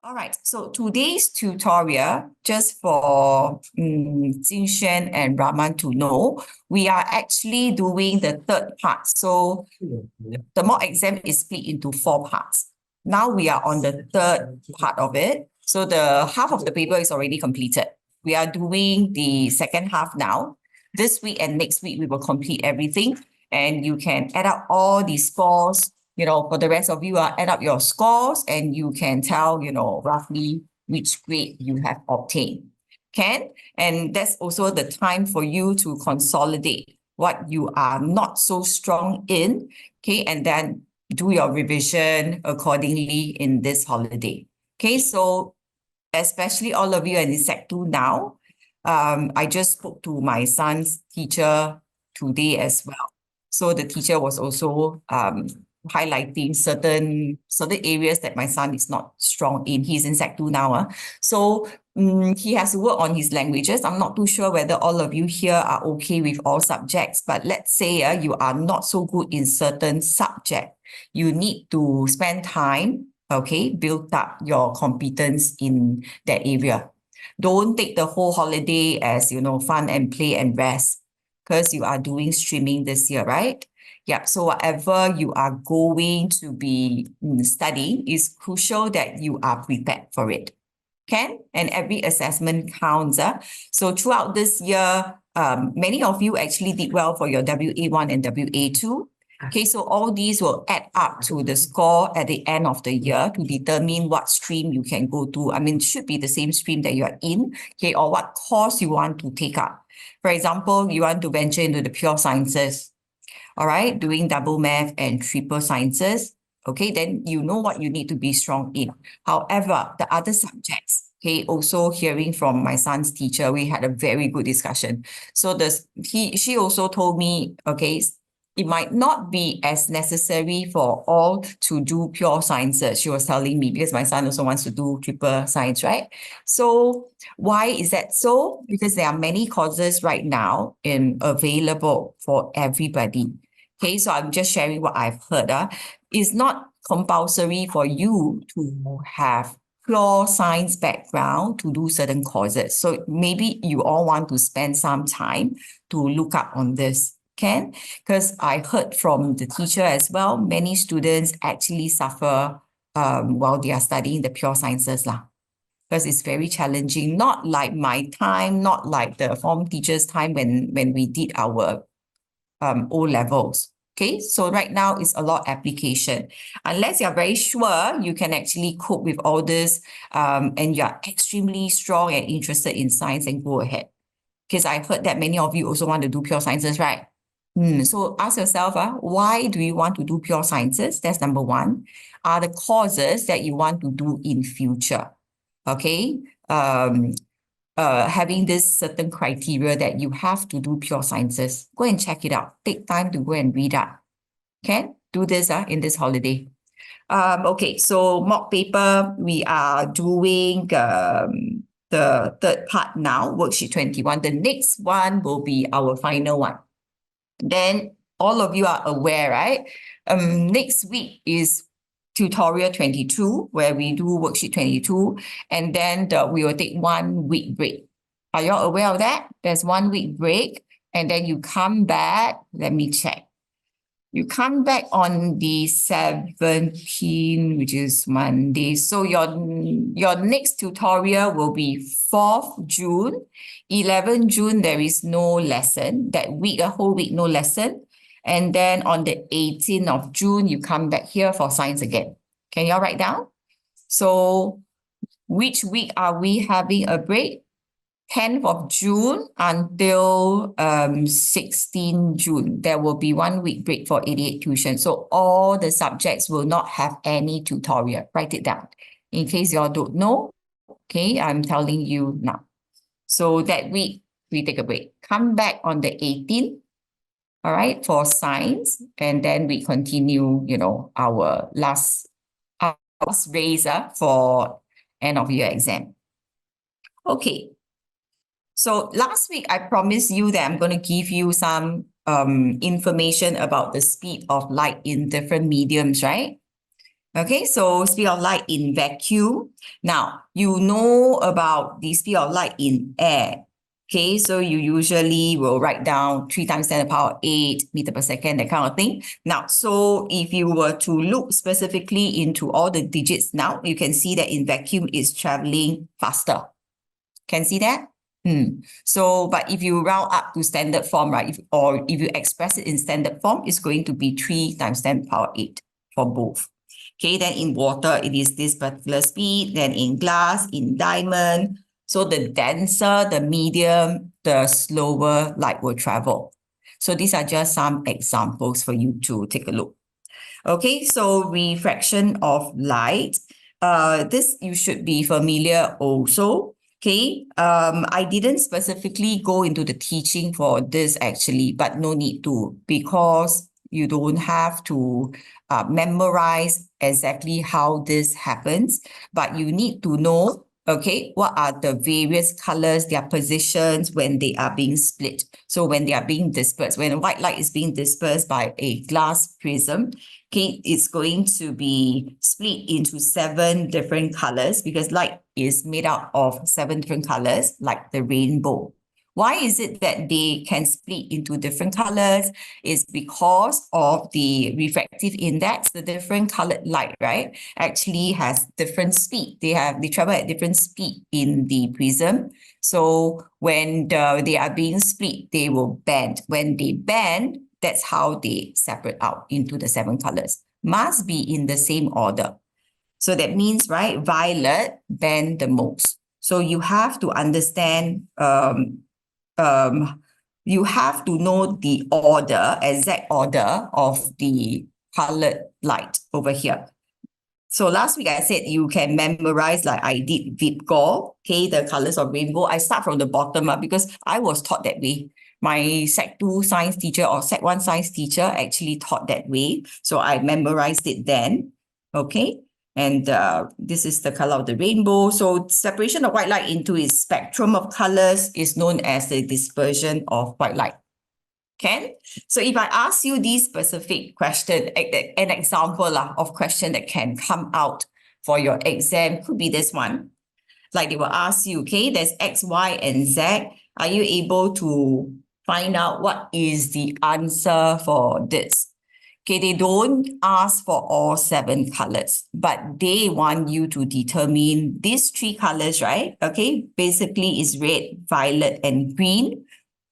All right, so today's tutorial, just for Jing Xuan and Rahman to know, we are actually doing the third part. So the mock exam is split into 4 parts. Now we are on the third part of it. So the half of the paper is already completed. We are doing the second half now. This week and next week, we will complete everything. And you can add up all the scores. For the rest of you, add up your scores and you can tell, roughly which grade you have obtained. And that's also the time for you to consolidate what you are not so strong in, and then do your revision accordingly in this holiday. So especially all of you in Sec 2 now, I just spoke to my son's teacher today as well. So the teacher was also highlighting certain areas that my son is not strong in. He's in Sec 2 now. So he has to work on his languages. I'm not too sure whether all of you here are okay with all subjects, but let's say you are not so good in certain subject. You need to spend time, build up your competence in that area. Don't take the whole holiday as, fun and play and rest, because you are doing streaming this year, right? Yeah, so whatever you are going to be studying is crucial that you are prepared for it. And every assessment counts. So throughout this year, many of you actually did well for your WA1 and WA2. So all these will add up to the score at the end of the year to determine what stream you can go to. I mean, it should be the same stream that you are in, or what course you want to take up. For example, you want to venture into the pure sciences, all right, doing double math and triple sciences, then you know what you need to be strong in. However, the other subjects, also hearing from my son's teacher, we had a very good discussion. So she also told me, it might not be as necessary for all to do pure sciences. She was telling me, because my son also wants to do triple science, right? So why is that so? Because there are many courses right now available for everybody. So I'm just sharing what I've heard. It's not compulsory for you to have pure science background to do certain courses. So maybe you all want to spend some time to look up on this. Because I heard from the teacher as well, many students actually suffer while they are studying the pure sciences because it's very challenging. Not like my time, not like the form teacher's time when we did our O levels. So right now it's a lot of application. Unless you're very sure you can actually cope with all this and you're extremely strong and interested in science, and go ahead. Because I heard that many of you also want to do pure sciences, right? So ask yourself, why do you want to do pure sciences? That's number one. Are the courses that you want to do in future? Having this certain criteria that you have to do pure sciences. Go and check it out. Take time to go and read up. Do this in this holiday. So mock paper, we are doing the third part now, worksheet 21. The next one will be our final one. Then all of you are aware, right? Next week is tutorial 22, where we do worksheet 22, and then we will take 1 week break. Are you all aware of that? There's 1 week break, and then you come back. Let me check. You come back on the 17th, which is Monday. So your next tutorial will be 4th June. 11 June, there is no lesson. That week, a whole week, no lesson. And then on the 18th of June, you come back here for science again. Can you all write down? So which week are we having a break? 10th of June until 16 June. There will be 1 week break for 88 tuition. So all the subjects will not have any tutorial. Write it down. In case you all don't know, I'm telling you now. So that week, we take a break. Come back on the 18th, all right, for science. And then we continue, our last race for end of year exam. So last week, I promised you that I'm going to give you some information about the speed of light in different mediums, right? Okay, so speed of light in vacuum. Now, you know about the speed of light in air. Okay, so you usually will write down 3 times 10 to the power 8 meter per second, that kind of thing. Now, so if you were to look specifically into all the digits now, you can see that in vacuum is traveling faster. Can see that? So, but if you round up to standard form, right, or if you express it in standard form, it's going to be 3 times 10 to the power 8 for both. Okay, then in water, it is this particular speed. Then in glass, in diamond. So the denser, the medium, the slower light will travel. So these are just some examples for you to take a look. Okay, so refraction of light. This you should be familiar also. Okay, I didn't specifically go into the teaching for this actually, but no need to, because you don't have to memorize exactly how this happens, but you need to know, okay, what are the various colors, their positions when they are being split. So when they are being dispersed, when white light is being dispersed by a glass prism, okay, it's going to be split into 7 different colors because light is made out of 7 different colors, like the rainbow. Why is it that they can split into different colors? It's because of the refractive index. The different colored light, right, actually has different speed. They travel at different speed in the prism. So when they are being split, they will bend. When they bend, that's how they separate out into the 7 colors. Must be in the same order. So that means, right, violet bend the most. So you have to understand, you have to know the order, exact order of the colored light over here. So last week I said you can memorize like I did VIPCOL, okay, the colors of rainbow. I start from the bottom up because I was taught that way. My Sec 2 science teacher or Sec 1 science teacher actually taught that way. So I memorized it then, okay? And this is the color of the rainbow. So separation of white light into its spectrum of colors is known as the dispersion of white light. Okay? So if I ask you this specific question, an example of question that can come out for your exam could be this one. Like they will ask you, okay, there's X, Y, and Z. Are you able to find out what is the answer for this? Okay, they don't ask for all 7 colors, but they want you to determine these 3 colors, right? Okay, basically is red, violet, and green.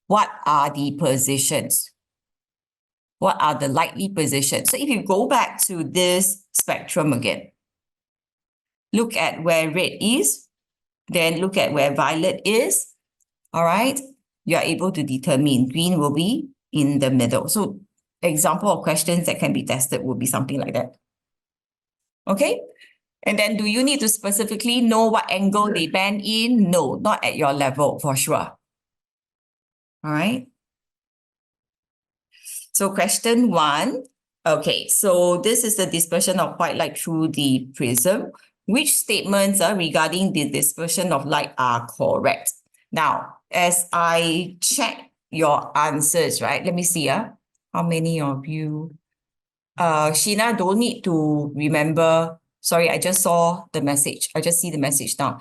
What are the positions? What are the likely positions? So if you go back to this spectrum again, look at where red is, then look at where violet is. All right, you are able to determine green will be in the middle. So example of questions that can be tested would be something like that. Okay, and then do you need to specifically know what angle they bend in? No, not at your level for sure. All right. So question 1. Okay, so this is the dispersion of white light through the prism. Which statements regarding the dispersion of light are correct? Now, as I check your answers, right? Let me see. How many of you? Sheena, don't need to remember. Sorry, I just saw the message. I just see the message now.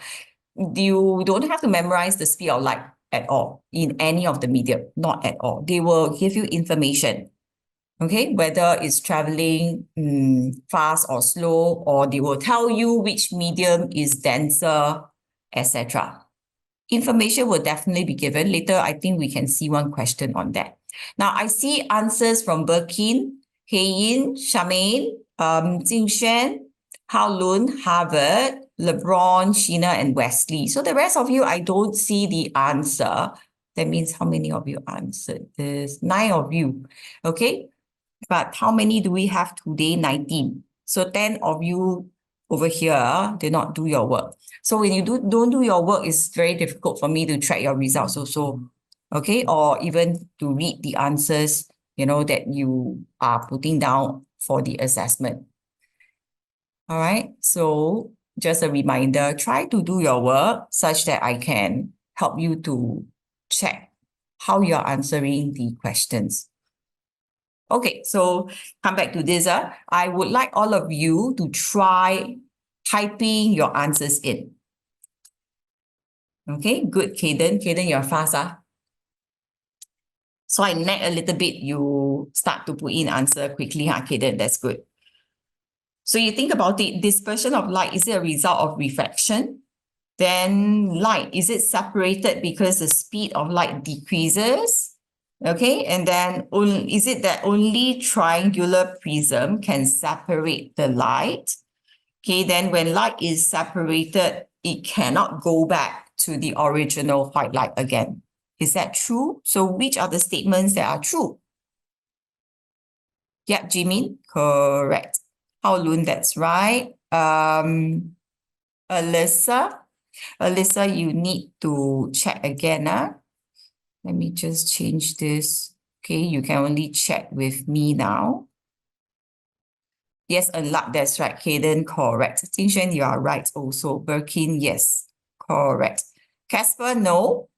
You don't have to memorize the speed of light at all in any of the medium, not at all. They will give you information. Okay, whether it's traveling fast or slow, or they will tell you which medium is denser, etc. Information will definitely be given. Later, I think we can see one question on that. Now, I see answers from Birkin, Heiyin, Charmaine, Jingxuan, Hao Lun, Harvard, LeBron, Sheena, and Wesley. So the rest of you, I don't see the answer. That means how many of you answered this? 9 of you. Okay. But how many do we have today? 19. So 10 of you over here did not do your work. So when you don't do your work, it's very difficult for me to track your results also. Okay, or even to read the answers, that you are putting down for the assessment. All right, so just a reminder, try to do your work such that I can help you to check how you're answering the questions. Okay, so come back to this. I would like all of you to try typing your answers in. Okay, good, Kaden. Kaden, you're fast. So I nag a little bit, you start to put in answer quickly, Kaden. That's good. So you think about it, dispersion of light, is it a result of refraction? Then light, is it separated because the speed of light decreases? Okay, and then is it that only triangular prism can separate the light? Okay, then when light is separated, it cannot go back to the original white light again. Is that true? So which are the statements that are true? Yep, Jimin, correct. Hao Lun, that's right. Alyssa, you need to check again. Let me just change this. Okay, you can only check with me now. Yes, Unluck, that's right. Kaden, correct. Jingxuan, you are right also. Birkin, yes, correct. Casper, no.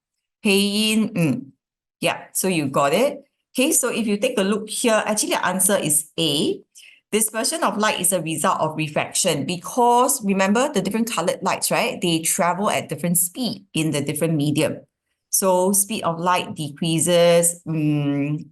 Pei-yin, yeah, so you got it. Okay, so if you take a look here, actually the answer is A. Dispersion of light is a result of refraction because remember the different colored lights, right? They travel at different speed in the different medium. So speed of light decreases. Light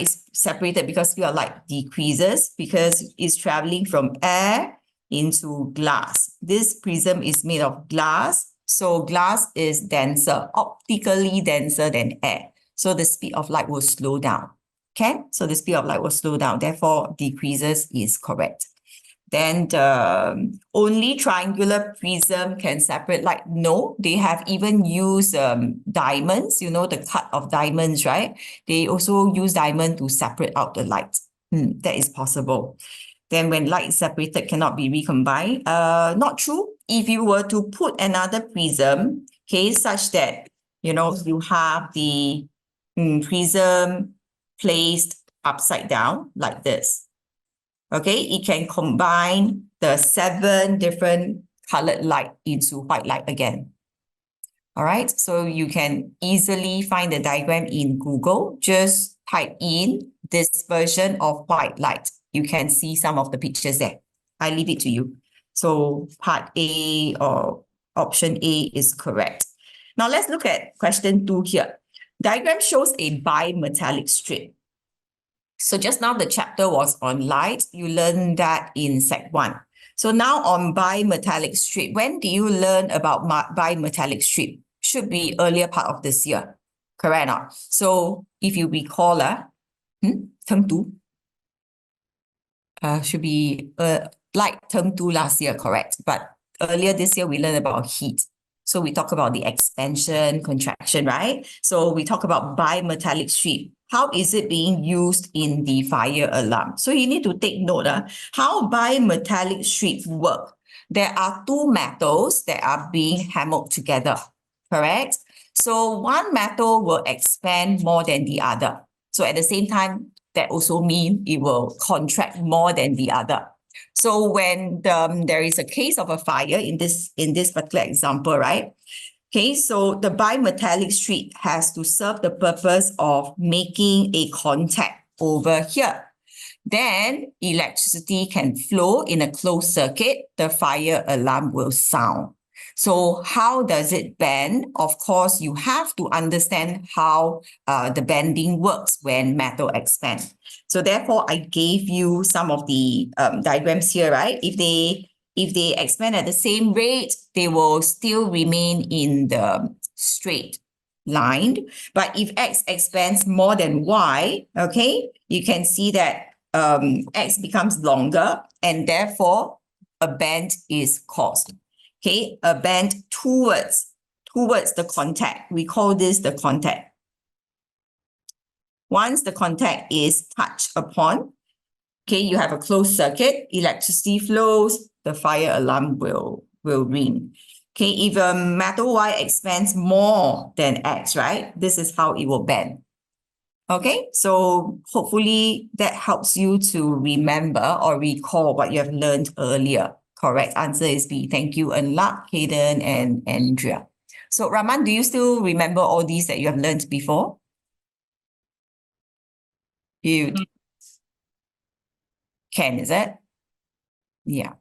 is separated because speed of light decreases because it's traveling from air into glass. This prism is made of glass. So glass is denser, optically denser than air. So the speed of light will slow down. Okay, so the speed of light will slow down. Therefore, decreases is correct. Then the only triangular prism can separate light. No, they have even used diamonds, you know, the cut of diamonds, right? They also use diamond to separate out the light. That is possible. Then when light is separated, cannot be recombined. Not true. If you were to put another prism, okay, such that, you know, you have the prism placed upside down like this. Okay, it can combine the 7 different colored light into white light again. All right, so you can easily find the diagram in Google. Just type in dispersion of white light. You can see some of the pictures there. I leave it to you. So part A or option A is correct. Now let's look at question 2 here. Diagram shows a bimetallic strip. So just now the chapter was on light. You learned that in Sec 1. So now on bimetallic strip, when do you learn about bimetallic strip? Should be earlier part of this year. Correct or not? So if you recall, term 2, should be like term 2 last year, correct? But earlier this year, we learned about heat. So we talk about the expansion, contraction, right? So we talk about bimetallic strip. How is it being used in the fire alarm? So you need to take note how bimetallic strips work. There are 2 metals that are being hammered together, correct? So one metal will expand more than the other. So at the same time, that also means it will contract more than the other. So when there is a case of a fire in this particular example, right? Okay, so the bimetallic strip has to serve the purpose of making a contact over here. Then electricity can flow in a closed circuit. The fire alarm will sound. So how does it bend? Of course, you have to understand how the bending works when metal expands. So therefore, I gave you some of the diagrams here, right? If they expand at the same rate, they will still remain in the straight line. But if X expands more than Y, okay, you can see that X becomes longer and therefore a bend is caused. Okay, a bend towards the contact. We call this the contact. Once the contact is touched upon, okay, you have a closed circuit, electricity flows, the fire alarm will ring. Okay, if a metal Y expands more than X, right, this is how it will bend. Okay, so hopefully that helps you to remember or recall what you have learned earlier. Correct answer is B. Thank you, Unluck, Hayden, and Andrea. So Raman, do you still remember all these that you have learned before? You can, is it? Yeah.